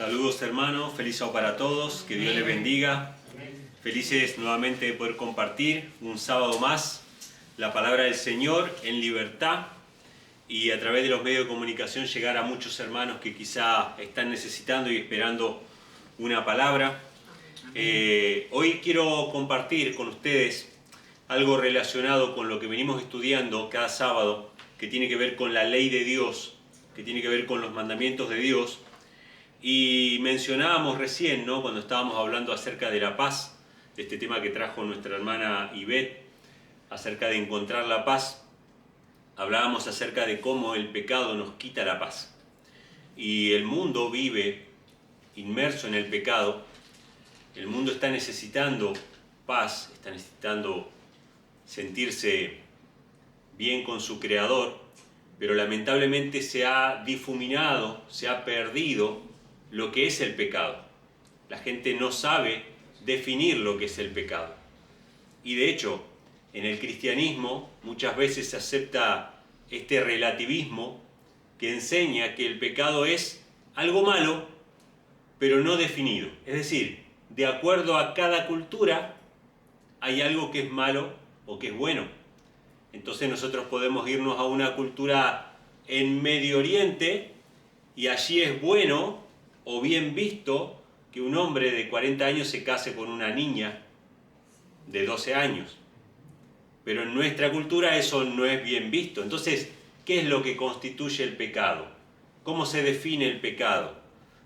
Saludos hermanos, feliz sábado para todos, que Dios les bendiga. Felices nuevamente de poder compartir un sábado más la palabra del Señor en libertad y a través de los medios de comunicación llegar a muchos hermanos que quizá están necesitando y esperando una palabra. Hoy quiero compartir con ustedes algo relacionado con lo que venimos estudiando cada sábado, que tiene que ver con la ley de Dios, que tiene que ver con los mandamientos de Dios. Y mencionábamos recién, ¿no?, cuando estábamos hablando acerca de la paz, de este tema que trajo nuestra hermana Ivette, acerca de encontrar la paz, hablábamos acerca de cómo el pecado nos quita la paz. Y el mundo vive inmerso en el pecado, el mundo está necesitando paz, está necesitando sentirse bien con su Creador, pero lamentablemente se ha difuminado, se ha perdido lo que es el pecado. La gente no sabe definir lo que es el pecado. Y de hecho, en el cristianismo muchas veces se acepta este relativismo que enseña que el pecado es algo malo, pero no definido. Es decir, de acuerdo a cada cultura hay algo que es malo o que es bueno. Entonces nosotros podemos irnos a una cultura en Medio Oriente y allí es bueno o bien visto que un hombre de 40 años se case con una niña de 12 años. Pero en nuestra cultura eso no es bien visto. Entonces, ¿qué es lo que constituye el pecado? ¿Cómo se define el pecado?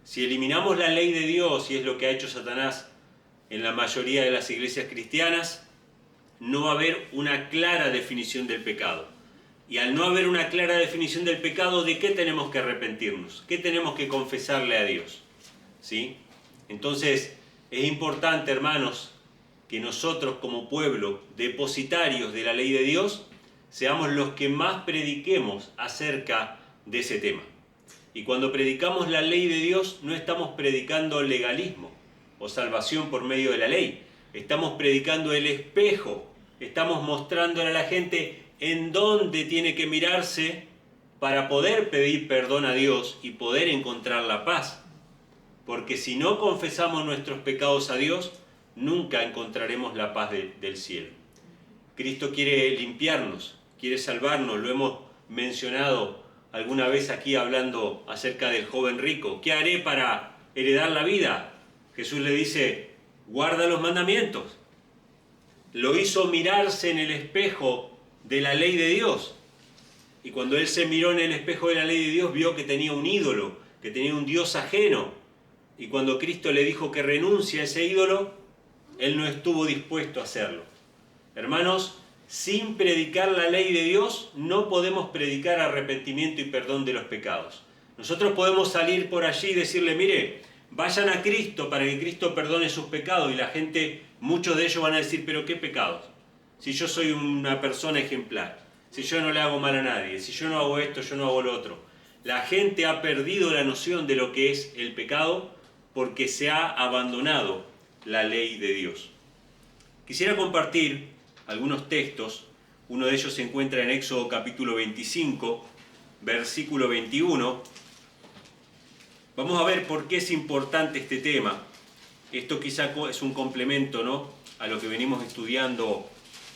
Si eliminamos la ley de Dios, y es lo que ha hecho Satanás en la mayoría de las iglesias cristianas, no va a haber una clara definición del pecado. Y al no haber una clara definición del pecado, ¿de qué tenemos que arrepentirnos? ¿Qué tenemos que confesarle a Dios? ¿Sí? Entonces, es importante, hermanos, que nosotros como pueblo, depositarios de la ley de Dios, seamos los que más prediquemos acerca de ese tema. Y cuando predicamos la ley de Dios, no estamos predicando legalismo o salvación por medio de la ley. Estamos predicando el espejo, estamos mostrándole a la gente en dónde tiene que mirarse para poder pedir perdón a Dios y poder encontrar la paz. Porque si no confesamos nuestros pecados a Dios, nunca encontraremos la paz del cielo. Cristo quiere limpiarnos, quiere salvarnos, lo hemos mencionado alguna vez aquí hablando acerca del joven rico. ¿Qué haré para heredar la vida? Jesús le dice, guarda los mandamientos. Lo hizo mirarse en el espejo de la ley de Dios. Y cuando él se miró en el espejo de la ley de Dios, vio que tenía un ídolo, que tenía un Dios ajeno. Y cuando Cristo le dijo que renuncie a ese ídolo, él no estuvo dispuesto a hacerlo. Hermanos, sin predicar la ley de Dios, no podemos predicar arrepentimiento y perdón de los pecados. Nosotros podemos salir por allí y decirle, mire, vayan a Cristo para que Cristo perdone sus pecados. Y la gente, muchos de ellos van a decir, pero ¿qué pecados? Si yo soy una persona ejemplar, si yo no le hago mal a nadie, si yo no hago esto, yo no hago lo otro. La gente ha perdido la noción de lo que es el pecado porque se ha abandonado la ley de Dios. Quisiera compartir algunos textos. Uno de ellos se encuentra en Éxodo capítulo 25, versículo 21. Vamos a ver por qué es importante este tema. Esto quizá es un complemento, ¿no?, a lo que venimos estudiando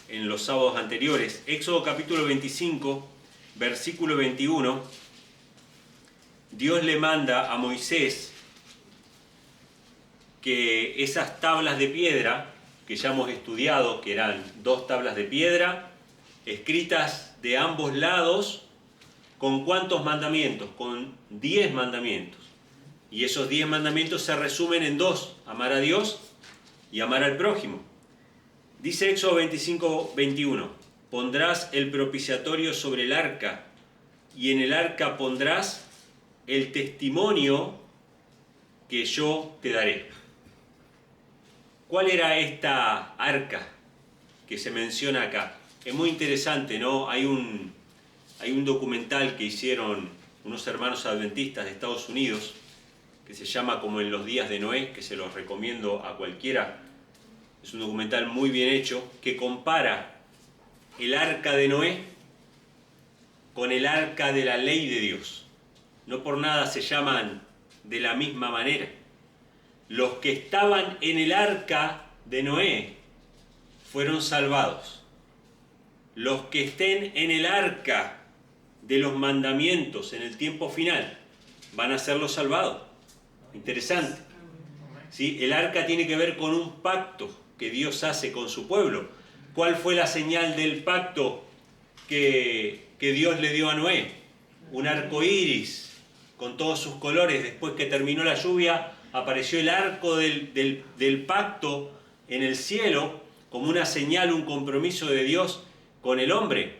en los sábados anteriores. Éxodo capítulo 25, versículo 21. Dios le manda a Moisés que esas tablas de piedra, que ya hemos estudiado, que eran 2 tablas de piedra, escritas de ambos lados, ¿con cuántos mandamientos? Con 10 mandamientos. Y esos 10 mandamientos se resumen en 2, amar a Dios y amar al prójimo. Dice Éxodo 25, 21, pondrás el propiciatorio sobre el arca, y en el arca pondrás el testimonio que yo te daré. ¿Cuál era esta arca que se menciona acá? Es muy interesante, ¿no? Hay un documental que hicieron unos hermanos adventistas de Estados Unidos, que se llama Como en los días de Noé, que se los recomiendo a cualquiera. Es un documental muy bien hecho que compara el arca de Noé con el arca de la ley de Dios. No por nada se llaman de la misma manera. Los que estaban en el arca de Noé fueron salvados. Los que estén en el arca de los mandamientos en el tiempo final van a ser los salvados. Interesante. ¿Sí? El arca tiene que ver con un pacto que Dios hace con su pueblo. ¿Cuál fue la señal del pacto que Dios le dio a Noé? Un arco iris con todos sus colores. Después que terminó la lluvia, apareció el arco del pacto en el cielo como una señal, un compromiso de Dios con el hombre.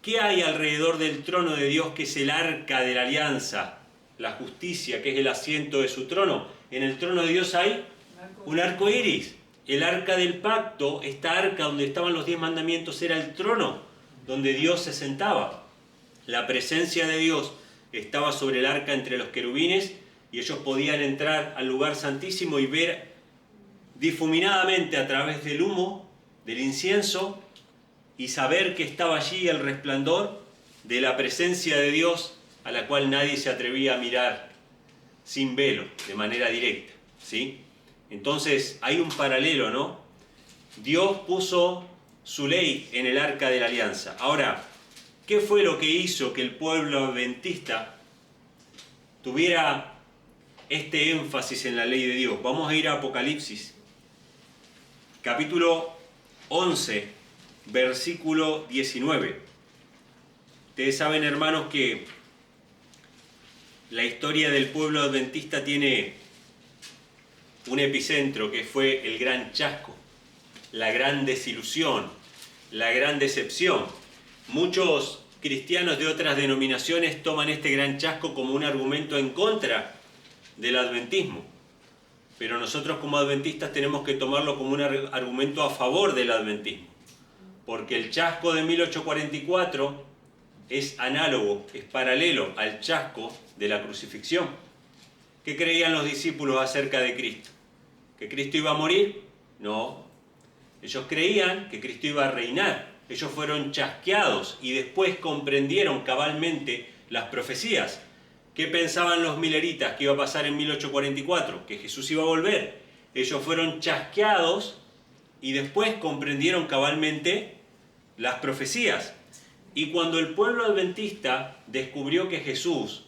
¿Qué hay alrededor del trono de Dios, que es el arca de la alianza? La justicia, que es el asiento de su trono. En el trono de Dios hay un arco iris. El arca del pacto, esta arca donde estaban los 10 mandamientos, era el trono donde Dios se sentaba. La presencia de Dios estaba sobre el arca entre los querubines, y ellos podían entrar al lugar santísimo y ver difuminadamente a través del humo, del incienso, y saber que estaba allí el resplandor de la presencia de Dios, a la cual nadie se atrevía a mirar sin velo, de manera directa, ¿sí? Entonces hay un paralelo, ¿no? Dios puso su ley en el arca de la alianza. Ahora, ¿qué fue lo que hizo que el pueblo adventista tuviera este énfasis en la ley de Dios? Vamos a ir a Apocalipsis, capítulo 11, versículo 19. Ustedes saben, hermanos, que la historia del pueblo adventista tiene un epicentro que fue el gran chasco, la gran desilusión, la gran decepción. Muchos cristianos de otras denominaciones toman este gran chasco como un argumento en contra del adventismo, pero nosotros como adventistas tenemos que tomarlo como un argumento a favor del adventismo, porque el chasco de 1844 es análogo, es paralelo al chasco de la crucifixión. ¿Qué creían los discípulos acerca de Cristo? ¿Que Cristo iba a morir? No. Ellos creían que Cristo iba a reinar. Ellos fueron chasqueados y después comprendieron cabalmente las profecías. ¿Qué pensaban los mileritas que iba a pasar en 1844? Que Jesús iba a volver. Ellos fueron chasqueados y después comprendieron cabalmente las profecías. Y cuando el pueblo adventista descubrió que Jesús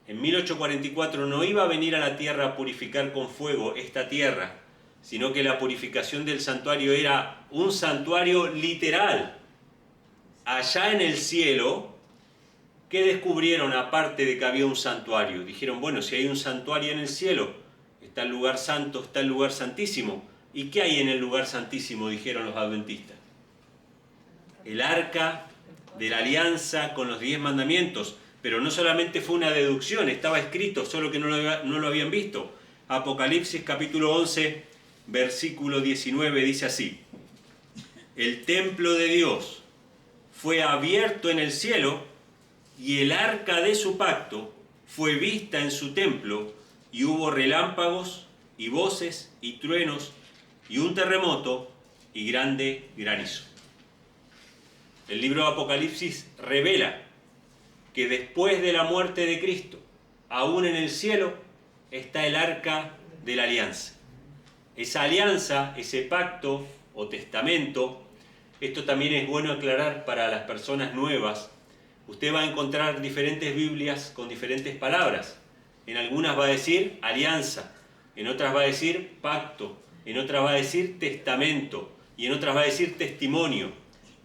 en 1844 no iba a venir a la tierra a purificar con fuego esta tierra, sino que la purificación del santuario era un santuario literal. Allá en el cielo, ¿qué descubrieron aparte de que había un santuario? Dijeron, bueno, si hay un santuario en el cielo, está el lugar santo, está el lugar santísimo. ¿Y qué hay en el lugar santísimo? Dijeron los adventistas. El arca de la alianza con los 10 mandamientos. Pero no solamente fue una deducción, estaba escrito, solo que no lo habían visto. Apocalipsis capítulo 11, versículo 19 dice así: el templo de Dios fue abierto en el cielo, y el arca de su pacto fue vista en su templo, y hubo relámpagos, y voces, y truenos, y un terremoto, y grande granizo. El libro de Apocalipsis revela que después de la muerte de Cristo, aún en el cielo, está el arca de la alianza. Esa alianza, ese pacto o testamento, esto también es bueno aclarar para las personas nuevas. Usted va a encontrar diferentes Biblias con diferentes palabras. En algunas va a decir alianza, en otras va a decir pacto, en otras va a decir testamento y en otras va a decir testimonio.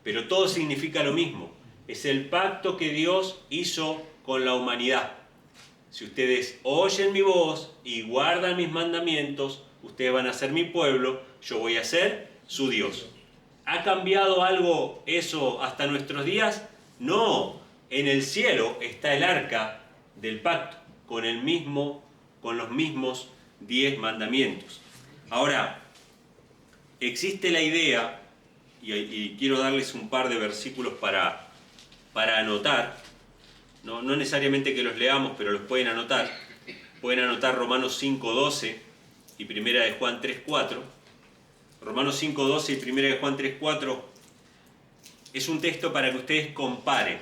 Pero todo significa lo mismo. Es el pacto que Dios hizo con la humanidad. Si ustedes oyen mi voz y guardan mis mandamientos, ustedes van a ser mi pueblo, yo voy a ser su Dios. ¿Ha cambiado algo eso hasta nuestros días? No. En el cielo está el arca del pacto, con los mismos 10 mandamientos. Ahora, existe la idea, y quiero darles un par de versículos para anotar, no necesariamente que los leamos, pero los pueden anotar. Pueden anotar Romanos 5:12 y Primera de Juan 3:4. Romanos 5:12 y Primera de Juan 3:4 es un texto para que ustedes comparen.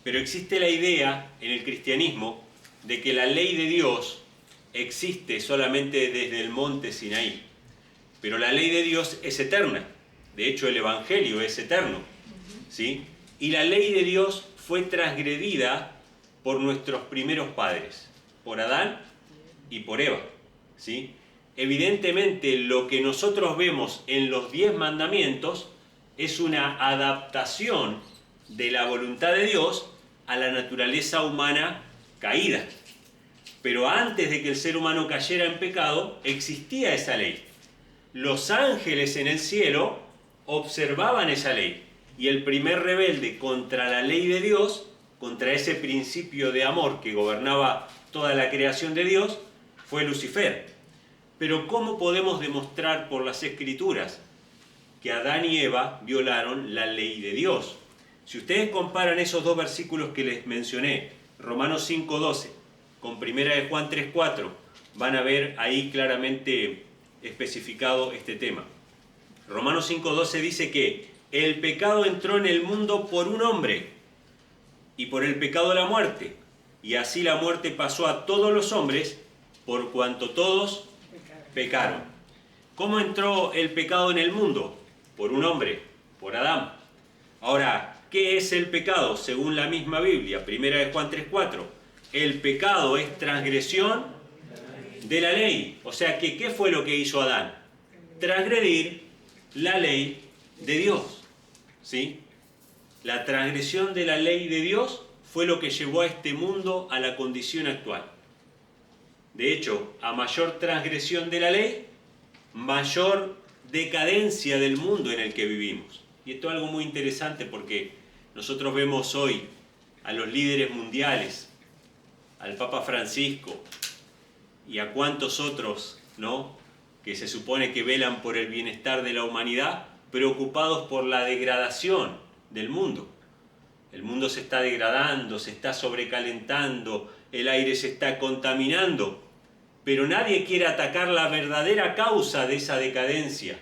Pero existe la idea en el cristianismo de que la ley de Dios existe solamente desde el monte Sinaí, pero la ley de Dios es eterna. De hecho, el Evangelio es eterno, ¿sí? Y la ley de Dios fue transgredida por nuestros primeros padres, por Adán y por Eva, ¿sí? Evidentemente, lo que nosotros vemos en los 10 mandamientos es una adaptación de la voluntad de Dios a la naturaleza humana caída. Pero antes de que el ser humano cayera en pecado, existía esa ley. Los ángeles en el cielo observaban esa ley. Y el primer rebelde contra la ley de Dios, contra ese principio de amor que gobernaba toda la creación de Dios, fue Lucifer. Pero ¿cómo podemos demostrar por las Escrituras que Adán y Eva violaron la ley de Dios? Si ustedes comparan esos dos versículos que les mencioné, Romanos 5:12, con 1 de Juan 3:4, van a ver ahí claramente especificado este tema. Romanos 5:12 dice que el pecado entró en el mundo por un hombre, y por el pecado la muerte, y así la muerte pasó a todos los hombres, por cuanto todos pecaron. ¿Cómo entró el pecado en el mundo? Por un hombre, por Adán. Ahora, ¿qué es el pecado? Según la misma Biblia, 1 de Juan 3:4. El pecado es transgresión de la ley. O sea, que ¿qué fue lo que hizo Adán? Transgredir la ley de Dios. ¿Sí? La transgresión de la ley de Dios fue lo que llevó a este mundo a la condición actual. De hecho, a mayor transgresión de la ley, mayor decadencia del mundo en el que vivimos. Y esto es algo muy interesante porque nosotros vemos hoy a los líderes mundiales, al Papa Francisco y a cuantos otros, ¿no?, que se supone que velan por el bienestar de la humanidad, preocupados por la degradación del mundo. El mundo se está degradando, se está sobrecalentando, el aire se está contaminando, pero nadie quiere atacar la verdadera causa de esa decadencia.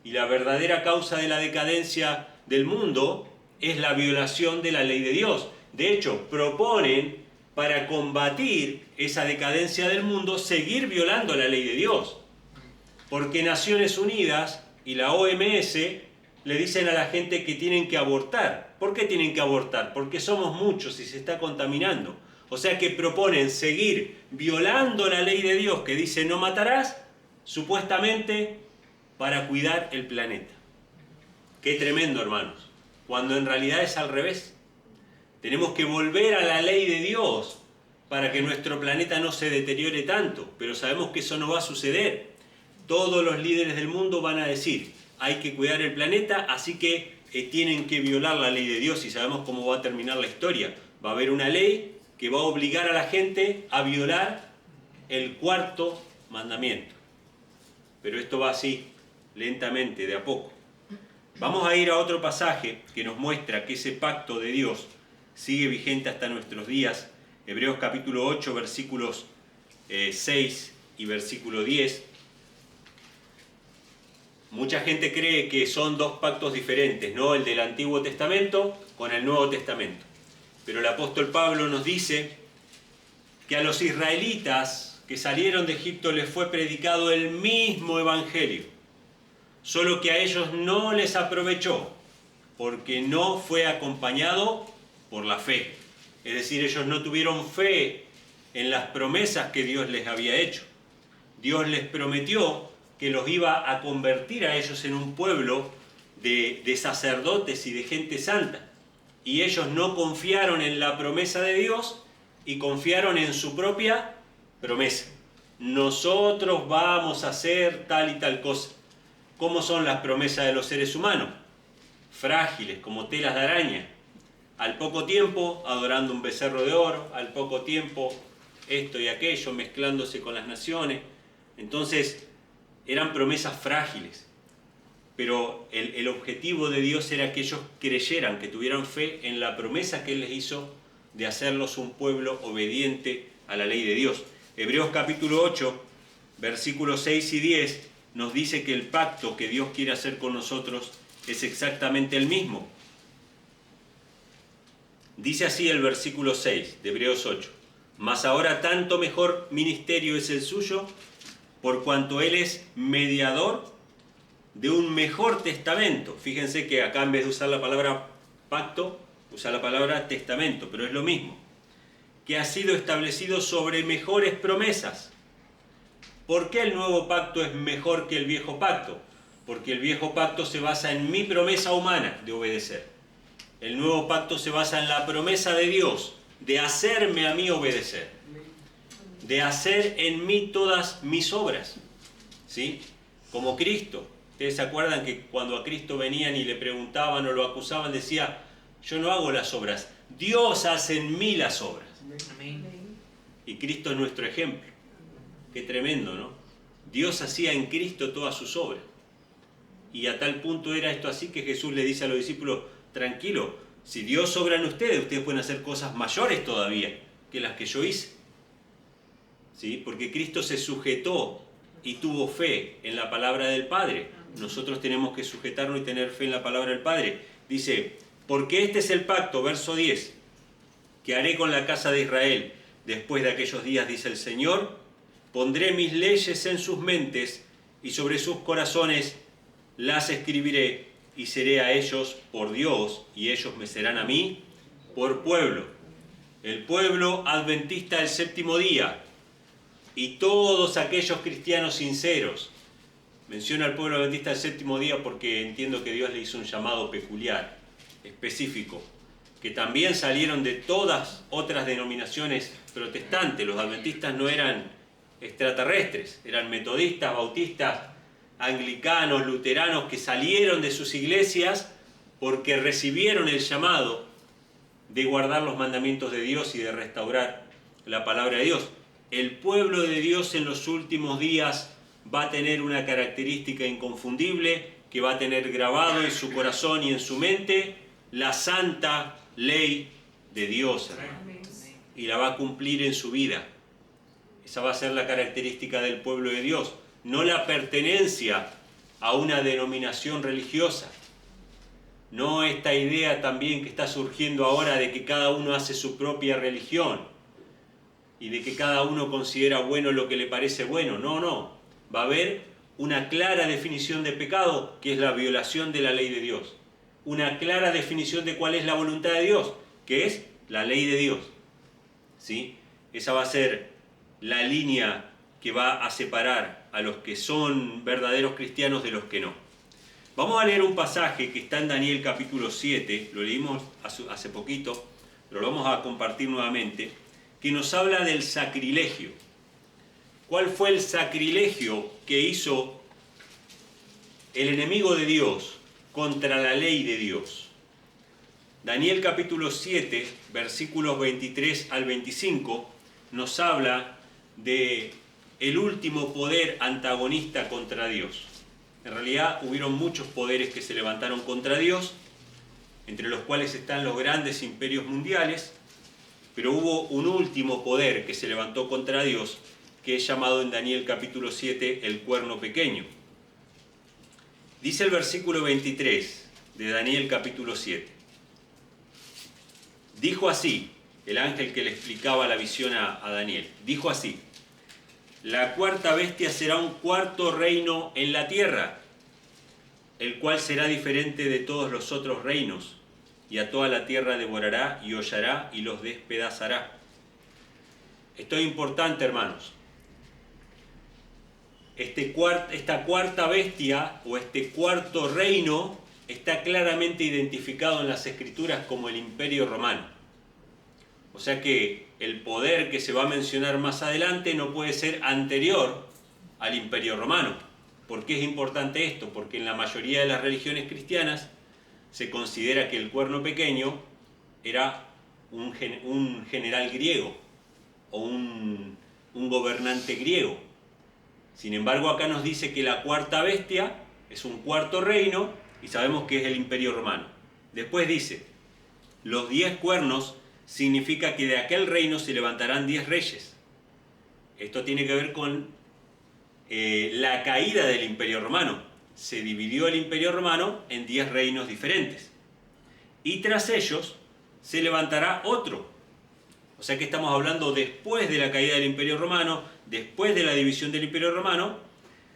Y la verdadera causa de la decadencia del mundo es la violación de la ley de Dios. De hecho, proponen, para combatir esa decadencia del mundo, seguir violando la ley de Dios. Porque Naciones Unidas y la OMS le dicen a la gente que tienen que abortar. ¿Por qué tienen que abortar? Porque somos muchos y se está contaminando. O sea que proponen seguir violando la ley de Dios que dice no matarás, supuestamente para cuidar el planeta. Qué tremendo, hermanos. Cuando en realidad es al revés. Tenemos que volver a la ley de Dios para que nuestro planeta no se deteriore tanto. Pero sabemos que eso no va a suceder. Todos los líderes del mundo van a decir, hay que cuidar el planeta, así que tienen que violar la ley de Dios, y sabemos cómo va a terminar la historia. Va a haber una ley que va a obligar a la gente a violar el 4.º mandamiento. Pero esto va así, lentamente, de a poco. Vamos a ir a otro pasaje que nos muestra que ese pacto de Dios sigue vigente hasta nuestros días. Hebreos capítulo 8, versículos 6 y versículo 10. Mucha gente cree que son dos pactos diferentes, ¿no? El del Antiguo Testamento con el Nuevo Testamento. Pero el apóstol Pablo nos dice que a los israelitas que salieron de Egipto les fue predicado el mismo evangelio, solo que a ellos no les aprovechó, porque no fue acompañado por la fe. Es decir, ellos no tuvieron fe en las promesas que Dios les había hecho. Dios les prometió que los iba a convertir a ellos en un pueblo de sacerdotes y de gente santa. Y ellos no confiaron en la promesa de Dios y confiaron en su propia promesa. Nosotros vamos a hacer tal y tal cosa. ¿Cómo son las promesas de los seres humanos? Frágiles, como telas de araña. Al poco tiempo adorando un becerro de oro, al poco tiempo esto y aquello, mezclándose con las naciones. Entonces, eran promesas frágiles, pero el objetivo de Dios era que ellos creyeran, que tuvieran fe en la promesa que Él les hizo de hacerlos un pueblo obediente a la ley de Dios. Hebreos capítulo 8, versículos 6 y 10, nos dice que el pacto que Dios quiere hacer con nosotros es exactamente el mismo. Dice así el versículo 6 de Hebreos 8. Mas ahora tanto mejor ministerio es el suyo, por cuanto Él es mediador de un mejor testamento. Fíjense que acá en vez de usar la palabra pacto, usa la palabra testamento, pero es lo mismo. Que ha sido establecido sobre mejores promesas. ¿Por qué el nuevo pacto es mejor que el viejo pacto? Porque el viejo pacto se basa en mi promesa humana de obedecer. El nuevo pacto se basa en la promesa de Dios de hacerme a mí obedecer, de hacer en mí todas mis obras, ¿sí? Como Cristo. Ustedes se acuerdan que cuando a Cristo venían y le preguntaban o lo acusaban, decía: yo no hago las obras, Dios hace en mí las obras. Amén. Y Cristo es nuestro ejemplo. Qué tremendo, ¿no? Dios hacía en Cristo todas sus obras. Y a tal punto era esto así que Jesús le dice a los discípulos: tranquilo, si Dios obra en ustedes, ustedes pueden hacer cosas mayores todavía que las que yo hice. ¿Sí? Porque Cristo se sujetó y tuvo fe en la palabra del Padre. Nosotros tenemos que sujetarnos y tener fe en la palabra del Padre. Dice: porque este es el pacto, verso 10, que haré con la casa de Israel después de aquellos días, dice el Señor. Pondré mis leyes en sus mentes y sobre sus corazones las escribiré, y seré a ellos por Dios, y ellos me serán a mí por pueblo. El pueblo adventista del séptimo día y todos aquellos cristianos sinceros. Menciono al pueblo adventista del séptimo día porque entiendo que Dios le hizo un llamado peculiar, específico, que también salieron de todas otras denominaciones protestantes. Los adventistas no eran extraterrestres, eran metodistas, bautistas, anglicanos, luteranos, que salieron de sus iglesias porque recibieron el llamado de guardar los mandamientos de Dios y de restaurar la palabra de Dios. El pueblo de Dios en los últimos días va a tener una característica inconfundible, que va a tener grabado en su corazón y en su mente la santa ley de Dios, hermano, y la va a cumplir en su vida. Esa va a ser la característica del pueblo de Dios, no la pertenencia a una denominación religiosa. No esta idea también que está surgiendo ahora de que cada uno hace su propia religión y de que cada uno considera bueno lo que le parece bueno. No, no. Va a haber una clara definición de pecado, que es la violación de la ley de Dios. Una clara definición de cuál es la voluntad de Dios, que es la ley de Dios. ¿Sí? Esa va a ser la línea que va a separar a los que son verdaderos cristianos de los que no. Vamos a leer un pasaje que está en Daniel capítulo 7, lo leímos hace poquito, pero lo vamos a compartir nuevamente, que nos habla del sacrilegio. ¿Cuál fue el sacrilegio que hizo el enemigo de Dios contra la ley de Dios? Daniel capítulo 7, versículos 23 al 25, nos habla de el último poder antagonista contra Dios. En realidad hubieron muchos poderes que se levantaron contra Dios, entre los cuales están los grandes imperios mundiales, pero hubo un último poder que se levantó contra Dios, que es llamado en Daniel capítulo 7 el cuerno pequeño. Dice el versículo 23 de Daniel capítulo 7. Dijo así, el ángel que le explicaba la visión a Daniel, dijo así: la cuarta bestia será un cuarto reino en la tierra, el cual será diferente de todos los otros reinos, y a toda la tierra devorará y hollará y los despedazará. Esto es importante, hermanos. Esta cuarta bestia o este cuarto reino está claramente identificado en las Escrituras como el Imperio Romano. O sea que el poder que se va a mencionar más adelante no puede ser anterior al Imperio Romano. ¿Por qué es importante esto? Porque en la mayoría de las religiones cristianas se considera que el cuerno pequeño era un general griego o un gobernante griego. Sin embargo, acá nos dice que la cuarta bestia es un cuarto reino y sabemos que es el Imperio Romano. Después dice, los 10 cuernos significa que de aquel reino se levantarán 10 reyes. Esto tiene que ver con la caída del Imperio Romano. Se dividió el Imperio Romano en 10 reinos diferentes. Y tras ellos se levantará otro, O sea que estamos hablando después de la caída del Imperio Romano, después de la división del Imperio Romano,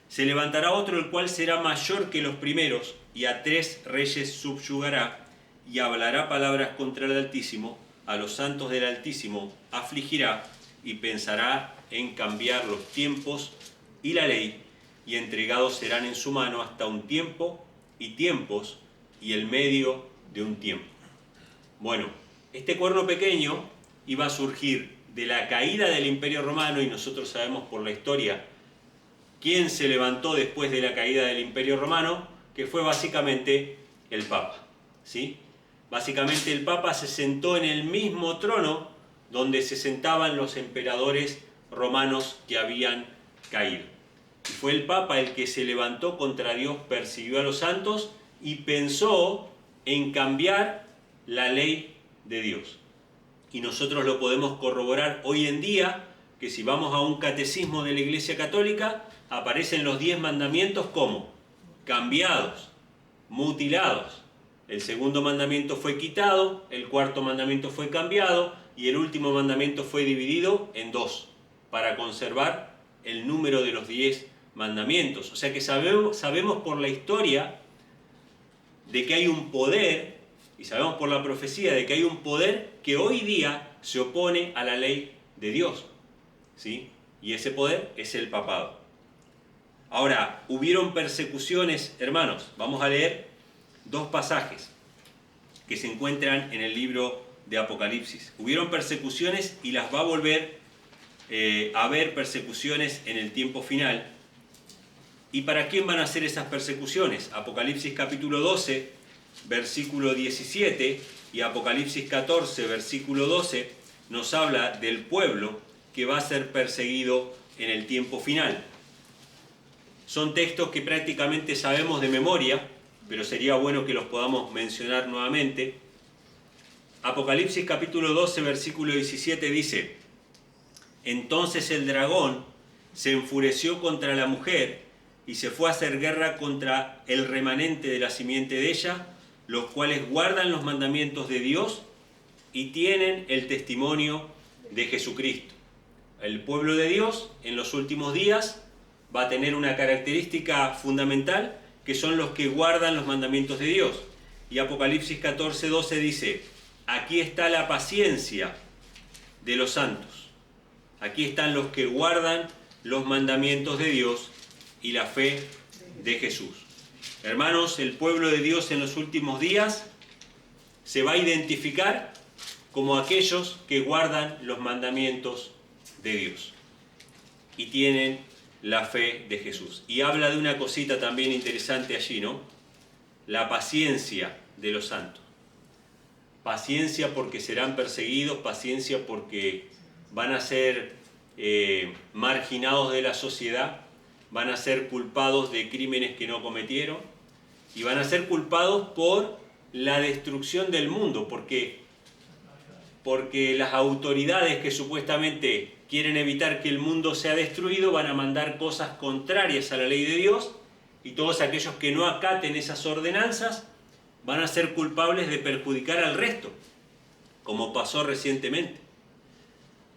se levantará otro el cual será mayor que los primeros, y a 3 reyes subyugará, y hablará palabras contra el Altísimo, a los santos del Altísimo afligirá, y pensará en cambiar los tiempos y la ley, y entregados serán en su mano hasta un tiempo y tiempos, y el medio de un tiempo. Bueno, este cuerno pequeño iba a surgir de la caída del Imperio Romano, y nosotros sabemos por la historia quién se levantó después de la caída del Imperio Romano, que fue básicamente el Papa, ¿sí? Básicamente el Papa se sentó en el mismo trono donde se sentaban los emperadores romanos que habían caído. Y fue el Papa el que se levantó contra Dios, persiguió a los santos y pensó en cambiar la ley de Dios. Y nosotros lo podemos corroborar hoy en día, que si vamos a un catecismo de la Iglesia Católica, aparecen los 10 mandamientos como cambiados, mutilados. El segundo mandamiento fue quitado, el cuarto mandamiento fue cambiado y el último mandamiento fue dividido en 2 para conservar el número de los 10 mandamientos. O sea que sabemos por la historia de que hay un poder, y sabemos por la profecía de que hay un poder que hoy día se opone a la ley de Dios, ¿sí? Y ese poder es el papado. Ahora, hubieron persecuciones, hermanos. Vamos a leer 2 pasajes que se encuentran en el libro de Apocalipsis. Hubieron persecuciones y las va a volver a haber persecuciones en el tiempo final. ¿Y para quién van a ser esas persecuciones? Apocalipsis capítulo 12, versículo 17 y Apocalipsis 14, versículo 12 nos habla del pueblo que va a ser perseguido en el tiempo final. Son textos que prácticamente sabemos de memoria, pero sería bueno que los podamos mencionar nuevamente. Apocalipsis capítulo 12, versículo 17 dice: entonces el dragón se enfureció contra la mujer y se fue a hacer guerra contra el remanente de la simiente de ella, los cuales guardan los mandamientos de Dios y tienen el testimonio de Jesucristo. El pueblo de Dios en los últimos días va a tener una característica fundamental, que son los que guardan los mandamientos de Dios. Y Apocalipsis 14, 12 dice: aquí está la paciencia de los santos. Aquí están los que guardan los mandamientos de Dios y la fe de Jesús. Hermanos, el pueblo de Dios en los últimos días se va a identificar como aquellos que guardan los mandamientos de Dios y tienen la fe de Jesús. Y habla de una cosita también interesante allí, ¿no? La paciencia de los santos. Paciencia porque serán perseguidos, paciencia porque van a ser marginados de la sociedad, van a ser culpados de crímenes que no cometieron y van a ser culpados por la destrucción del mundo, porque las autoridades que supuestamente quieren evitar que el mundo sea destruido van a mandar cosas contrarias a la ley de Dios, y todos aquellos que no acaten esas ordenanzas van a ser culpables de perjudicar al resto, como pasó recientemente.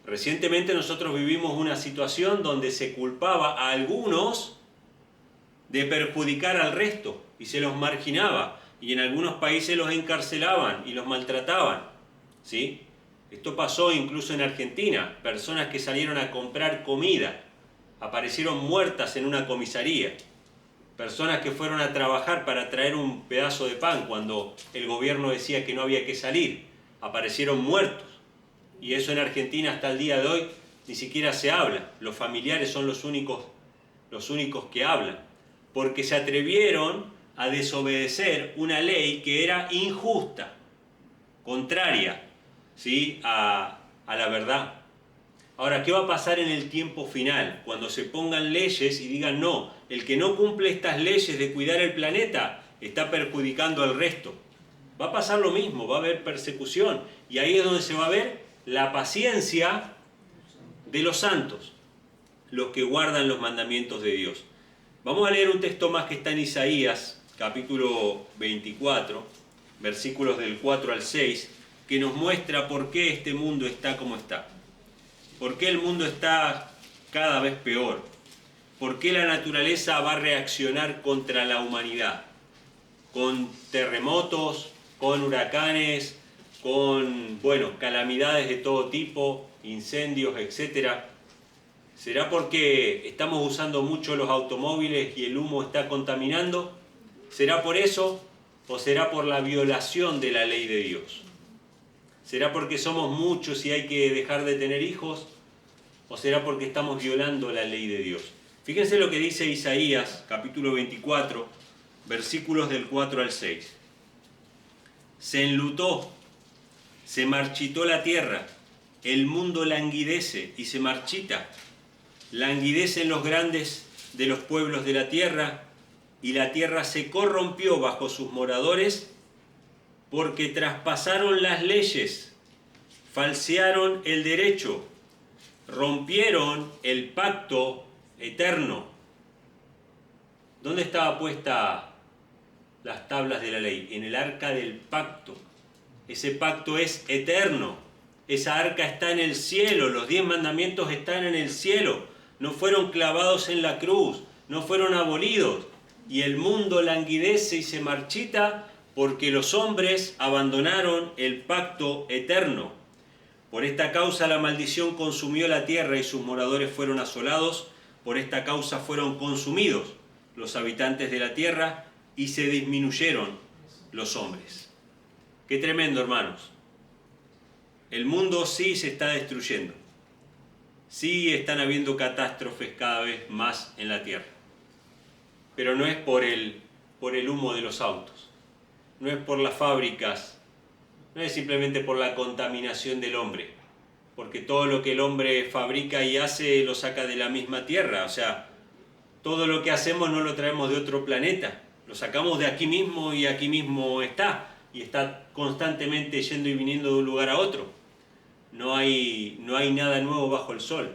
Recientemente nosotros vivimos una situación donde se culpaba a algunos de perjudicar al resto y se los marginaba, y en algunos países los encarcelaban y los maltrataban, ¿sí? Esto pasó incluso en Argentina. Personas que salieron a comprar comida aparecieron muertas en una comisaría. Personas que fueron a trabajar para traer un pedazo de pan cuando el gobierno decía que no había que salir, aparecieron muertos. Y eso en Argentina hasta el día de hoy ni siquiera se habla. Los familiares son los únicos que hablan, porque se atrevieron a desobedecer una ley que era injusta, contraria, ¿sí?, a la verdad. Ahora, ¿qué va a pasar en el tiempo final? Cuando se pongan leyes y digan: no, el que no cumple estas leyes de cuidar el planeta está perjudicando al resto. Va a pasar lo mismo, va a haber persecución, y ahí es donde se va a ver la paciencia de los santos, los que guardan los mandamientos de Dios. Vamos a leer un texto más que está en Isaías, capítulo 24, versículos del 4 al 6, que nos muestra por qué este mundo está como está. ¿Por qué el mundo está cada vez peor? ¿Por qué la naturaleza va a reaccionar contra la humanidad? Con terremotos, con huracanes, con, calamidades de todo tipo, incendios, etc. ¿Será porque estamos usando mucho los automóviles y el humo está contaminando? ¿Será por eso o será por la violación de la ley de Dios? ¿Será porque somos muchos y hay que dejar de tener hijos? ¿O será porque estamos violando la ley de Dios? Fíjense lo que dice Isaías, capítulo 24, versículos del 4 al 6. Se enlutó, se marchitó la tierra, el mundo languidece y se marchita. Languidecen los grandes de los pueblos de la tierra, y la tierra se corrompió bajo sus moradores, porque traspasaron las leyes, falsearon el derecho, rompieron el pacto eterno. ¿Dónde estaba puesta las tablas de la ley? En el arca del pacto. Ese pacto es eterno. Esa arca está en el cielo. Los 10 mandamientos están en el cielo. No fueron clavados en la cruz. No fueron abolidos. Y el mundo languidece y se marchita porque los hombres abandonaron el pacto eterno. Por esta causa la maldición consumió la tierra y sus moradores fueron asolados. Por esta causa fueron consumidos los habitantes de la tierra y se disminuyeron los hombres. Qué tremendo, hermanos. El mundo sí se está destruyendo. Sí están habiendo catástrofes cada vez más en la tierra. Pero no es por el humo de los autos. No es por las fábricas. No es simplemente por la contaminación del hombre. Porque todo lo que el hombre fabrica y hace lo saca de la misma tierra. O sea, todo lo que hacemos no lo traemos de otro planeta. Lo sacamos de aquí mismo y aquí mismo está. Y está constantemente yendo y viniendo de un lugar a otro. No hay nada nuevo bajo el sol.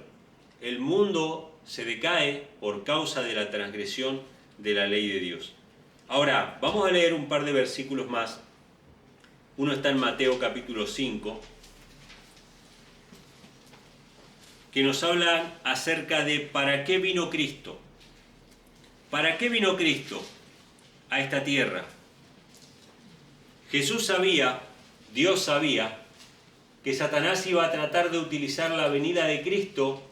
El mundo se decae por causa de la transgresión de la ley de Dios. Ahora, vamos a leer un par de versículos más. Uno está en Mateo capítulo 5, que nos habla acerca de para qué vino Cristo. ¿Para qué vino Cristo a esta tierra? Jesús sabía, Dios sabía, que Satanás iba a tratar de utilizar la venida de Cristo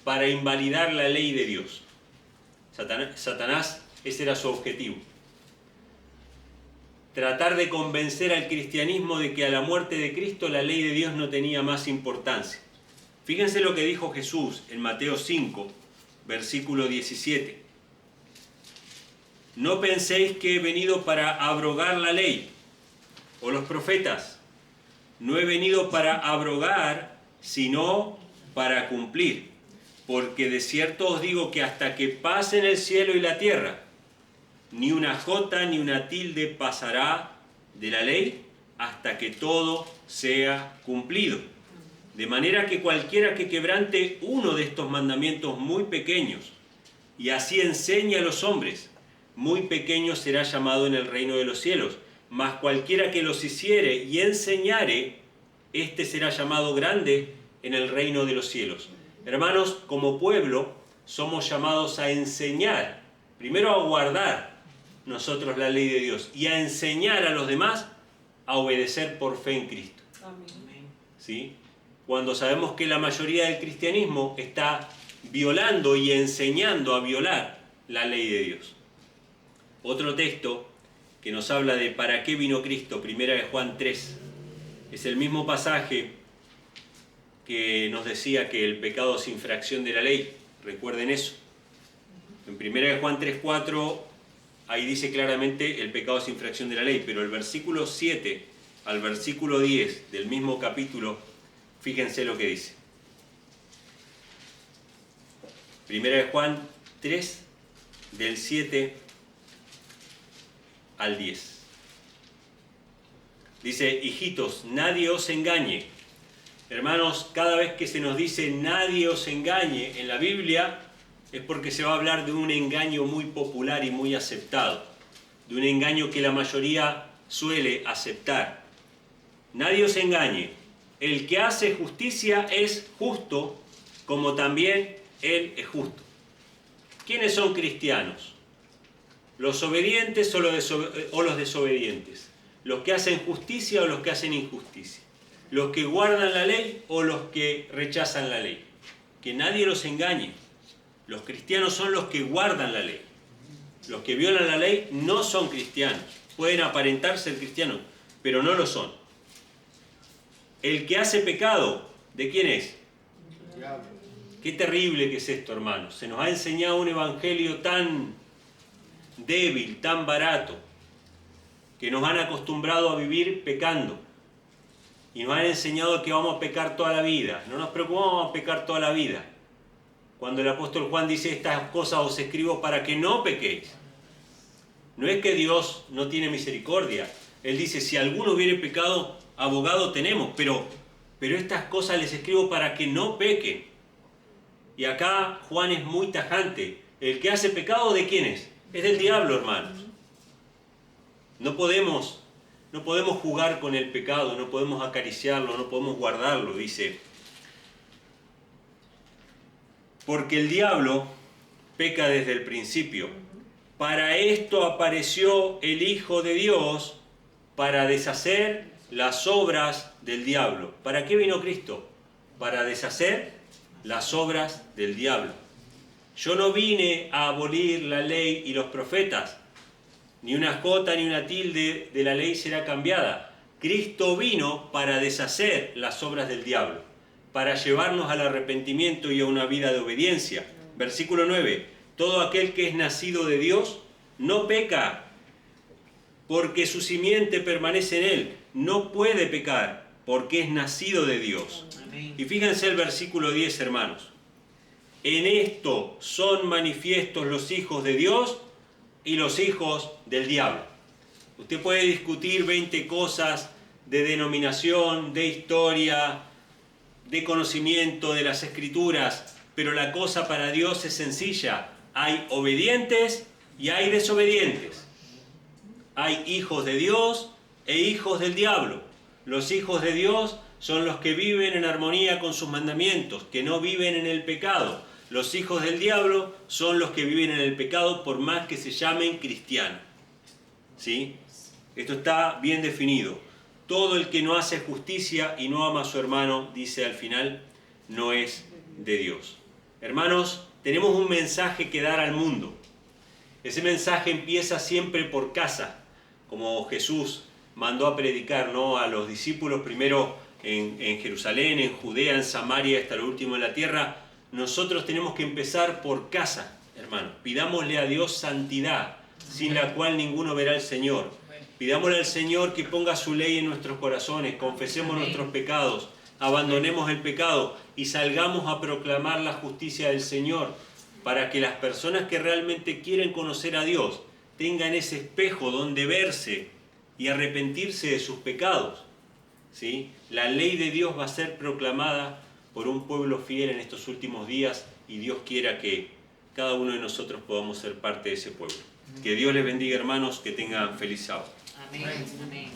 para invalidar la ley de Dios. Satanás, ese era su objetivo. Tratar de convencer al cristianismo de que a la muerte de Cristo la ley de Dios no tenía más importancia. Fíjense lo que dijo Jesús en Mateo 5, versículo 17. No penséis que he venido para abrogar la ley o los profetas. No he venido para abrogar, sino para cumplir. Porque de cierto os digo que hasta que pasen el cielo y la tierra, ni una jota ni una tilde pasará de la ley hasta que todo sea cumplido. De manera que cualquiera que quebrante uno de estos mandamientos muy pequeños y así enseñe a los hombres, muy pequeño será llamado en el reino de los cielos. Mas cualquiera que los hiciere y enseñare, éste será llamado grande en el reino de los cielos. Hermanos, como pueblo somos llamados a enseñar, primero a guardar nosotros la ley de Dios y a enseñar a los demás a obedecer por fe en Cristo. Amén. ¿Sí? Cuando sabemos que la mayoría del cristianismo está violando y enseñando a violar la ley de Dios. Otro texto que nos habla de para qué vino Cristo, 1 de Juan 3, es el mismo pasaje que nos decía que el pecado es infracción de la ley. Recuerden eso. En 1 de Juan 3:4, ahí dice claramente el pecado es infracción de la ley, pero el versículo 7 al versículo 10 del mismo capítulo, fíjense lo que dice. 1 de Juan 3, del 7 al 10. Dice, hijitos, nadie os engañe. Hermanos, cada vez que se nos dice nadie os engañe en la Biblia, es porque se va a hablar de un engaño muy popular y muy aceptado, de un engaño que la mayoría suele aceptar. Nadie os engañe. El que hace justicia es justo, como también Él es justo. ¿Quiénes son cristianos? ¿Los obedientes o los desobedientes? ¿Los que hacen justicia o los que hacen injusticia? ¿Los que guardan la ley o los que rechazan la ley? Que nadie los engañe. Los cristianos son los que guardan la ley. Los que violan la ley no son cristianos. Pueden aparentar ser cristianos, pero no lo son. El que hace pecado, ¿de quién es? Diablo. Qué terrible que es esto, hermanos. Se nos ha enseñado un evangelio tan débil, tan barato, que nos han acostumbrado a vivir pecando. Y nos han enseñado que vamos a pecar toda la vida. No nos preocupamos, vamos a pecar toda la vida. Cuando el apóstol Juan dice estas cosas os escribo para que no pequéis. No es que Dios no tiene misericordia. Él dice, si alguno hubiere pecado, abogado tenemos, pero estas cosas les escribo para que no pequen. Y acá Juan es muy tajante. El que hace pecado, ¿de quién es? Es del diablo, hermanos. No podemos jugar con el pecado, no podemos acariciarlo, no podemos guardarlo, dice. Porque el diablo peca desde el principio. Para esto apareció el Hijo de Dios, para deshacer las obras del diablo. ¿Para qué vino Cristo? Para deshacer las obras del diablo. Yo no vine a abolir la ley y los profetas. Ni una jota ni una tilde de la ley será cambiada. Cristo vino para deshacer las obras del diablo, para llevarnos al arrepentimiento y a una vida de obediencia. Versículo 9. Todo aquel que es nacido de Dios no peca, porque su simiente permanece en él. No puede pecar, porque es nacido de Dios. Amén. Y fíjense el versículo 10, hermanos. En esto son manifiestos los hijos de Dios y los hijos del diablo. Usted puede discutir 20 cosas de denominación, de historia, de conocimiento de las Escrituras, pero la cosa para Dios es sencilla. Hay obedientes y hay desobedientes. Hay hijos de Dios e hijos del diablo. Los hijos de Dios son los que viven en armonía con sus mandamientos, que no viven en el pecado. Los hijos del diablo son los que viven en el pecado por más que se llamen cristianos. ¿Sí? Esto está bien definido. Todo el que no hace justicia y no ama a su hermano, dice al final, no es de Dios. Hermanos, tenemos un mensaje que dar al mundo. Ese mensaje empieza siempre por casa, como Jesús mandó a predicar, ¿no?, a los discípulos, primero en Jerusalén, en Judea, en Samaria, hasta lo último en la tierra. Nosotros tenemos que empezar por casa, hermanos. Pidámosle a Dios santidad, sin la cual ninguno verá al Señor. Pidámosle al Señor que ponga su ley en nuestros corazones, confesemos nuestros pecados, abandonemos el pecado y salgamos a proclamar la justicia del Señor, para que las personas que realmente quieren conocer a Dios tengan ese espejo donde verse y arrepentirse de sus pecados. ¿Sí? La ley de Dios va a ser proclamada por un pueblo fiel en estos últimos días, y Dios quiera que cada uno de nosotros podamos ser parte de ese pueblo. Que Dios les bendiga, hermanos, que tengan feliz sábado. Amén. Amén.